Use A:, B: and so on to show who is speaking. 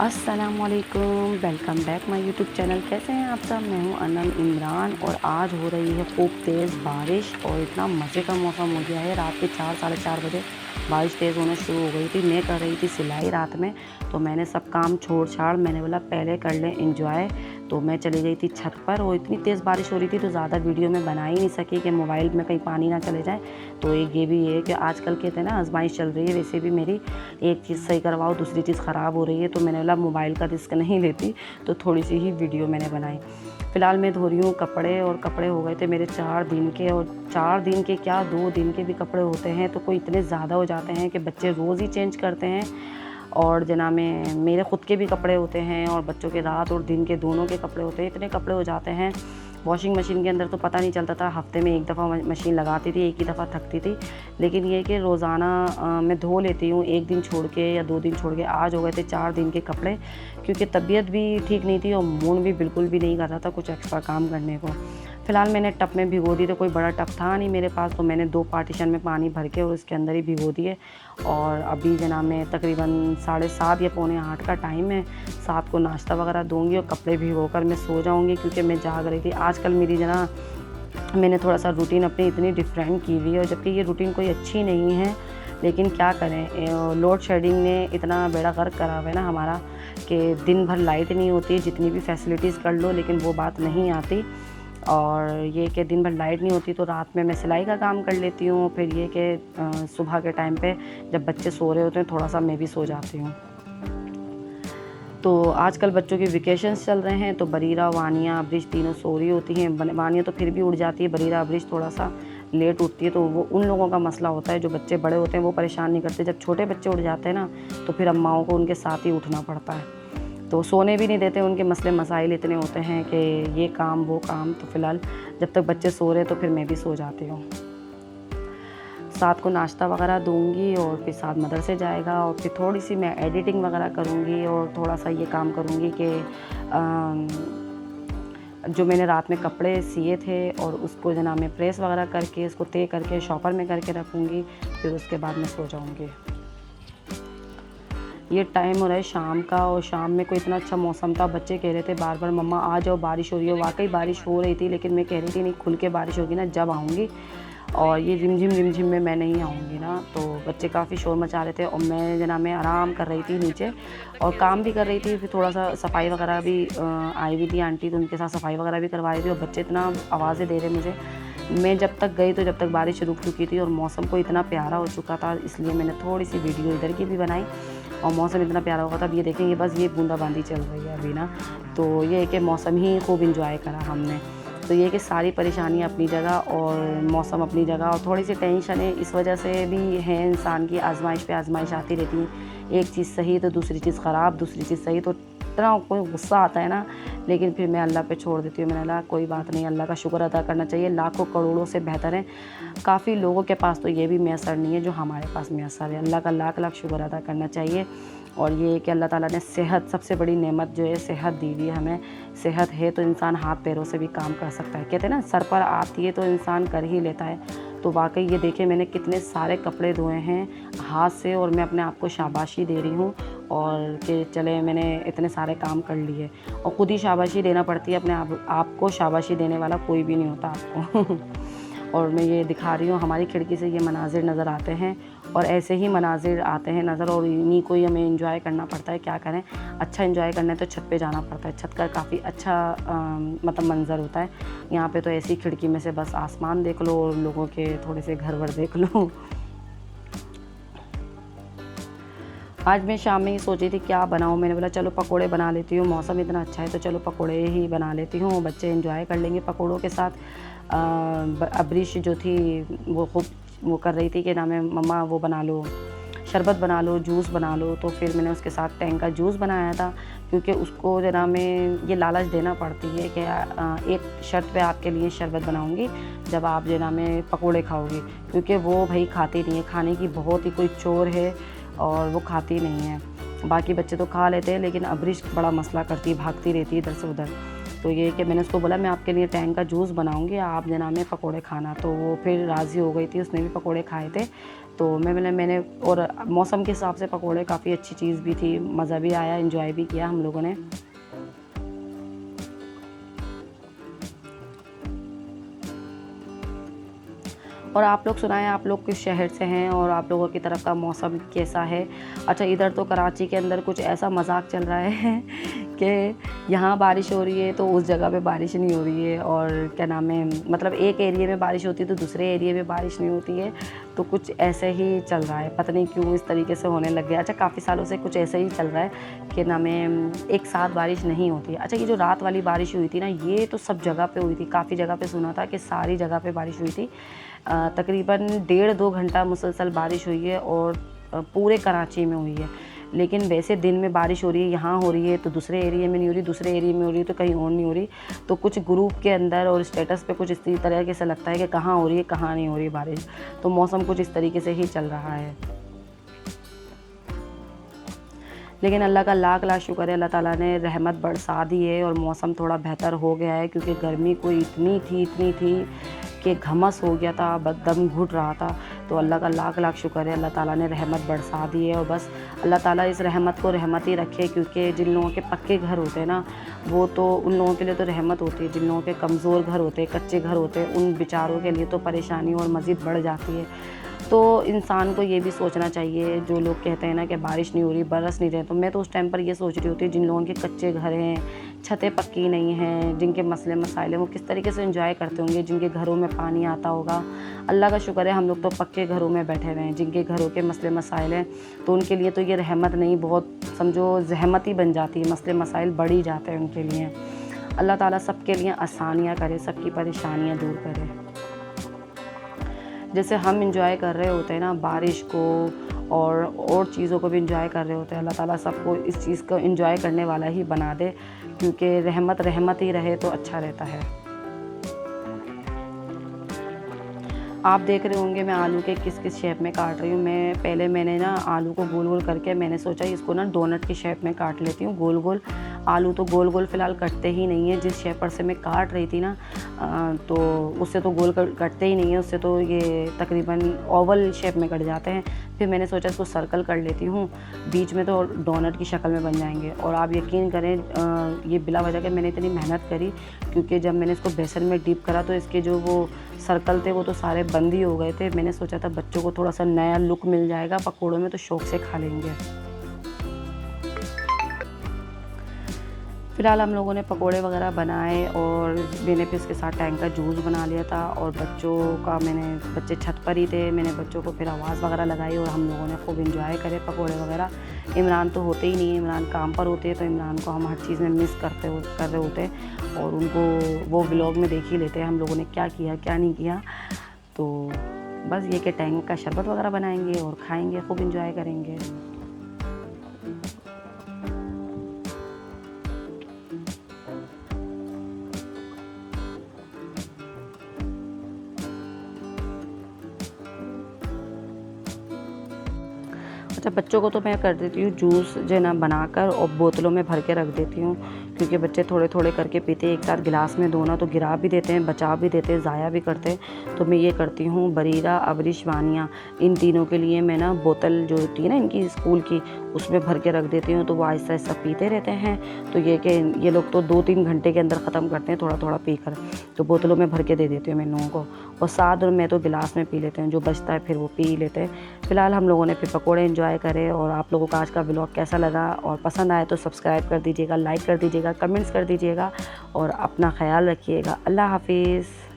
A: अस्सलामुअलैकुम, welcome back my YouTube channel. कैसे हैं आप सब? मैं हूं अनम इमरान और आज हो रही है खूब तेज़ बारिश और इतना मज़े का मौसम हो गया है। रात के 4 साढ़े 4 बजे बारिश तेज़ होना शुरू हो गई थी। मैं कर रही थी सिलाई रात में, तो मैंने सब काम छोड़ छाड़ मैंने बोला पहले कर लें इंजॉय। तो मैं चली गई थी छत पर और इतनी तेज़ बारिश हो रही थी तो ज़्यादा वीडियो में बना ही नहीं सकी कि मोबाइल में कहीं पानी ना चले जाए। तो एक ये भी है कि आजकल कहते हैं ना आजमाइश चल रही है, वैसे भी मेरी एक चीज़ सही करवाओ दूसरी चीज़ ख़राब हो रही है। तो मैंने बोला मोबाइल का रिस्क नहीं लेती, तो थोड़ी सी ही वीडियो मैंने बनाई। फ़िलहाल मैं धो रही हूँ कपड़े और कपड़े हो गए थे मेरे 4 दिन के, और 4 दिन के क्या 2 दिन के भी कपड़े होते हैं तो कोई इतने ज़्यादा हो जाते हैं कि बच्चे रोज़ ही चेंज करते हैं। और जनाब में मेरे ख़ुद के भी कपड़े होते हैं और बच्चों के रात और दिन के दोनों के कपड़े होते हैं। इतने कपड़े हो जाते हैं वॉशिंग मशीन के अंदर तो पता नहीं चलता था। हफ्ते में एक दफ़ा मशीन लगाती थी, एक ही दफ़ा थकती थी। लेकिन ये कि रोज़ाना मैं धो लेती हूँ, एक दिन छोड़ के या 2 दिन छोड़ के। आज हो गए थे 4 दिन के कपड़े, क्योंकि तबीयत भी ठीक नहीं थी और मूड भी बिल्कुल भी नहीं कर रहा था कुछ एक्स्ट्रा काम करने को। फ़िलहाल मैंने टब में भिगो दी, तो कोई बड़ा टब था नहीं मेरे पास, तो मैंने 2 पार्टीशन में पानी भर के और उसके अंदर ही भिगो दिए। और अभी जनाब में तकरीबन 7:30 या पौने 8 का टाइम है। 7 को नाश्ता वगैरह दूँगी और कपड़े भिगोकर मैं सो जाऊँगी, क्योंकि मैं जाग रही थी। आजकल मेरी मैंने थोड़ा सा रूटीन अपनी इतनी डिफरेंट की हुई है, और जबकि ये रूटीन कोई अच्छी नहीं है, लेकिन क्या करें, लोड शेडिंग ने इतना बेड़ा गर्क करा हुआ है ना हमारा कि दिन भर लाइट नहीं होती, जितनी भी फैसिलिटीज़ कर लो लेकिन वो बात नहीं आती। और ये कि दिन भर लाइट नहीं होती तो रात में मैं सिलाई का काम कर लेती हूँ। फिर ये कि सुबह के टाइम पे जब बच्चे सो रहे होते हैं थोड़ा सा मैं भी सो जाती हूँ। तो आजकल बच्चों के वेकेशंस चल रहे हैं, तो बरीरा, वानिया, अब्रिश तीनों सो रही होती हैं। वानिया तो फिर भी उठ जाती है, बरीरा अब्रिश थोड़ा सा लेट उठती है। तो वो उन लोगों का मसला होता है, जो बच्चे बड़े होते हैं वो परेशान नहीं करते। जब छोटे बच्चे उठ जाते हैं ना, तो फिर अम्माओं को उनके साथ ही उठना पड़ता है, तो सोने भी नहीं देते। उनके मसले मसाइल इतने होते हैं कि ये काम वो काम। तो फ़िलहाल जब तक बच्चे सो रहे तो फिर मैं भी सो जाती हूँ। 7 को नाश्ता वगैरह दूँगी और फिर 7 मदरसे जाएगा, और फिर थोड़ी सी मैं एडिटिंग वगैरह करूँगी और थोड़ा सा ये काम करूँगी कि जो मैंने रात में कपड़े सिए थे और उसको जनाब मैं प्रेस वगैरह करके उसको तय करके शॉपर में करके रखूँगी। फिर उसके बाद मैं सो जाऊँगी। ये टाइम हो रहा है शाम का, और शाम में कोई इतना अच्छा मौसम था। बच्चे कह रहे थे बार बार मम्मा आ जाओ, बारिश हो रही है। वाकई बारिश हो रही थी, लेकिन मैं कह रही थी नहीं, खुल के बारिश होगी ना जब आऊँगी, और ये रिमझिम में मैं नहीं आऊँगी ना। तो बच्चे काफ़ी शोर मचा रहे थे और मैं जनाब मैं आराम कर रही थी नीचे और काम भी कर रही थी। फिर थोड़ा सा सफाई वगैरह भी आई हुई थी आंटी, तो उनके साथ सफाई वगैरह भी करवा रही थी। और बच्चे इतना आवाज़ें दे रहे मुझे। मैं जब तक गई तो जब तक बारिश रुक चुकी थी और मौसम को इतना प्यारा हो चुका था, इसलिए मैंने थोड़ी सी वीडियो इधर की भी बनाई। और मौसम इतना प्यारा होगा था। अब ये देखेंगे बस ये बूंदाबांदी चल रही है अभी ना, तो ये है कि मौसम ही खूब इंजॉय करा हमने। तो ये कि सारी परेशानियाँ अपनी जगह और मौसम अपनी जगह, और थोड़ी सी टेंशन इस वजह से भी है इंसान की, आजमाइश पे आजमाइश आती रहती है। एक चीज़ सही तो दूसरी चीज़ ख़राब, दूसरी चीज़ सही, तो इतना कोई गुस्सा आता है ना। लेकिन फिर मैं अल्लाह पे छोड़ देती हूँ। मैंने बोला कोई बात नहीं, अल्लाह का शुक्र अदा करना चाहिए, लाखों करोड़ों से बेहतर है। काफ़ी लोगों के पास तो ये भी मैसर नहीं है जो हमारे पास मैसर है। अल्लाह का लाख लाख शुक्र अदा करना चाहिए। और ये कि अल्लाह ताला ने सेहत, सबसे बड़ी नेमत जो है सेहत दी हुई है हमें। सेहत है तो इंसान हाथ पैरों से भी काम कर सकता है। कहते हैं ना सर पर आती है तो इंसान कर ही लेता है। तो वाकई ये देखिए मैंने कितने सारे कपड़े धोए हैं हाथ से, और मैं अपने आप को शाबाशी दे रही हूँ और कि चले मैंने इतने सारे काम कर लिए। और ख़ुद ही शाबाशी देना पड़ती है अपने आप को, शाबाशी देने वाला कोई भी नहीं होता आपको। और मैं ये दिखा रही हूँ, हमारी खिड़की से ये मनाजिर नज़र आते हैं और ऐसे ही मनाजिर आते हैं नज़र, और इन्हीं को ही हमें एंजॉय करना पड़ता है। क्या करें, अच्छा एंजॉय करना है तो छत पे जाना पड़ता है। छत का काफ़ी अच्छा मतलब मंज़र होता है। यहाँ पे तो ऐसी खिड़की में से बस आसमान देख लो और लोगों के थोड़े से घर वर देख लो। आज मैं शाम में ही सोची थी क्या बनाऊँ। मैंने बोला चलो पकोड़े बना लेती हूँ, मौसम इतना अच्छा है तो चलो पकोड़े ही बना लेती हूँ, बच्चे एंजॉय कर लेंगे पकोड़ों के साथ। अब्रिश जो थी वो खूब वो कर रही थी कि नाम है मम्मा वो बना लो, शरबत बना लो, जूस बना लो। तो फिर मैंने उसके साथ टैंग का जूस बनाया था, क्योंकि उसको जना में ये लालच देना पड़ती है कि एक शर्त पे आपके लिए शरबत बनाऊंगी जब आप जना में पकोड़े खाओगे, क्योंकि वो भाई खाती नहीं है, खाने की बहुत ही कोई चोर है और वो खाती नहीं है। बाकी बच्चे तो खा लेते हैं, लेकिन अब्रिश बड़ा मसला करती है, भागती रहती है इधर से उधर। तो ये कि मैंने उसको बोला मैं आपके लिए टैंग का जूस बनाऊंगी, आप देना में पकोड़े खाना। तो वो फिर राज़ी हो गई थी, उसने भी पकोड़े खाए थे। तो मैंने और मौसम के हिसाब से पकोड़े काफ़ी अच्छी चीज़ भी थी, मज़ा भी आया, एंजॉय भी किया हम लोगों ने। और आप लोग सुनाएं, आप लोग किस शहर से हैं और आप लोगों की तरफ का मौसम कैसा है। अच्छा, इधर तो कराची के अंदर कुछ ऐसा मजाक चल रहा है कि यहाँ बारिश हो रही है तो उस जगह पे बारिश नहीं हो रही है, और क्या नाम है, मतलब एक एरिया में बारिश होती है तो दूसरे एरिया में बारिश नहीं होती है। तो कुछ ऐसे ही चल रहा है, पता नहीं क्यों इस तरीके से होने लग गया। अच्छा, काफ़ी सालों से कुछ ऐसे ही चल रहा है कि नाम है एक साथ बारिश नहीं होती है। अच्छा, ये जो रात वाली बारिश हुई थी ना, ये तो सब जगह पे हुई थी, काफ़ी जगह पे सुना था कि सारी जगह पे बारिश हुई थी। तकरीबन 1.5-2 घंटा मुसलसल बारिश हुई है और पूरे कराची में हुई है। लेकिन वैसे दिन में बारिश हो रही है, यहाँ हो रही है तो दूसरे एरिया में नहीं हो रही, दूसरे एरिया में हो रही है तो कहीं और नहीं हो रही। तो कुछ ग्रुप के अंदर और स्टेटस पे कुछ इस तरीके से लगता है कि कहाँ हो रही है कहाँ नहीं हो रही बारिश। तो मौसम कुछ इस तरीके से ही चल रहा है। लेकिन अल्लाह का लाख लाख शुक्र है, अल्लाह ताला ने रहमत बरसा दी है और मौसम थोड़ा बेहतर हो गया है, क्योंकि गर्मी कोई इतनी थी कि घमस हो गया था, दम घुट रहा था। तो अल्लाह का लाख लाख शुक्र है, अल्लाह ताला ने रहमत बरसा दी है। और बस अल्लाह ताला इस रहमत को रहमत ही रखे, क्योंकि जिन लोगों के पक्के घर होते हैं ना, वो तो उन लोगों के लिए तो रहमत होती है। जिन लोगों के कमज़ोर घर होते हैं, कच्चे घर होते हैं, उन बेचारों के लिए तो परेशानी और मज़ीद बढ़ जाती है। तो इंसान को ये भी सोचना चाहिए, जो लोग कहते हैं ना कि बारिश नहीं हो रही, बरस नहीं रहे, तो मैं तो उस टाइम पर ये सोच रही होती, जिन लोगों के कच्चे घर हैं, छतें पक्की नहीं हैं, जिनके मसले मसाइल हैं, वो किस तरीके से एंजॉय करते होंगे, जिनके घरों में पानी आता होगा। अल्लाह का शुक्र है हम लोग तो पक्के घरों में बैठे हुए हैं। जिनके घरों के मसले मसाइल हैं तो उनके लिए तो ये रहमत नहीं, बहुत समझो ज़हमत ही बन जाती है, मसले मसाइल बढ़ ही जाते हैं उनके लिए। अल्लाह ताला सबके लिए आसानियाँ करे, सबकी परेशानियाँ दूर करे। जैसे हम एंजॉय कर रहे होते हैं ना बारिश को, और चीज़ों को भी एंजॉय कर रहे होते हैं, अल्लाह ताला सबको इस चीज़ को एंजॉय करने वाला ही बना दे, क्योंकि रहमत ही रहे तो अच्छा रहता है। आप देख रहे होंगे मैं आलू के किस किस शेप में काट रही हूँ। मैंने ना आलू को गोल गोल करके मैंने सोचा इसको ना डोनट की शेप में काट लेती हूँ, गोल गोल। आलू तो गोल गोल फ़िलहाल कटते ही नहीं है, जिस शेप पर से मैं काट रही थी ना, तो उससे तो गोल कटते ही नहीं है, उससे तो ये तकरीबन ओवल शेप में कट जाते हैं। फिर मैंने सोचा इसको सर्कल कर लेती हूँ, बीच में तो डोनट की शक्ल में बन जाएंगे। और आप यकीन करें, ये बिला वजह के मैंने इतनी मेहनत करी, क्योंकि जब मैंने इसको बेसन में डीप करा तो इसके जो वो सर्कल थे वो तो सारे बंद ही हो गए थे। मैंने सोचा था बच्चों को थोड़ा सा नया लुक मिल जाएगा पकौड़ों में, तो शौक़ से खा लेंगे। फ़िलहाल हम लोगों ने पकोड़े वगैरह बनाए और मैंने फिर इसके साथ टैंग का जूस बना लिया था। और बच्चे छत पर ही थे, मैंने बच्चों को फिर आवाज़ वगैरह लगाई और हम लोगों ने खूब इंजॉय करे पकोड़े वगैरह। इमरान तो होते ही नहीं है, इमरान काम पर होते हैं, तो इमरान को हम हर चीज़ में मिस कर रहे होते हैं, और उनको वो व्लॉग में देख ही लेते हैं हम लोगों ने क्या किया क्या नहीं किया। तो बस ये कि टैंग का शरबत वगैरह बनाएंगे और खाएँगे, खूब इंजॉय करेंगे। अच्छा, बच्चों को तो मैं कर देती हूँ जूस जो है ना बनाकर और बोतलों में भर के रख देती हूँ, क्योंकि बच्चे थोड़े थोड़े करके पीते हैं। एक साथ गिलास में दो ना तो गिरा भी देते हैं, बचा भी देते हैं, ज़ाया भी करते हैं। तो मैं ये करती हूँ, बरीरा, अबरिश, वानिया, इन तीनों के लिए मैं ना बोतल जो होती है ना इनकी स्कूल की, उसमें भर के रख देती हूँ, तो वो आहिस्ता आहिस्ता पीते रहते हैं। तो ये कि ये लोग तो 2-3 घंटे के अंदर ख़त्म करते हैं थोड़ा थोड़ा पी कर। तो बोतलों में भर के दे देती हूँ मैं इन लोगों को, और साथ मैं तो गिलास में पी लेते हैं, जो बचता है फिर वो पी लेते हैं। फ़िलहाल हम लोगों ने फिर पकौड़े एंजॉय करे। और आप लोगों को आज का व्लॉग कैसा लगा और पसंद आए तो सब्सक्राइब कर दीजिएगा, लाइक कर दीजिएगा, कमेंट्स कर दीजिएगा, और अपना ख्याल रखिएगा। अल्लाह हाफिज़।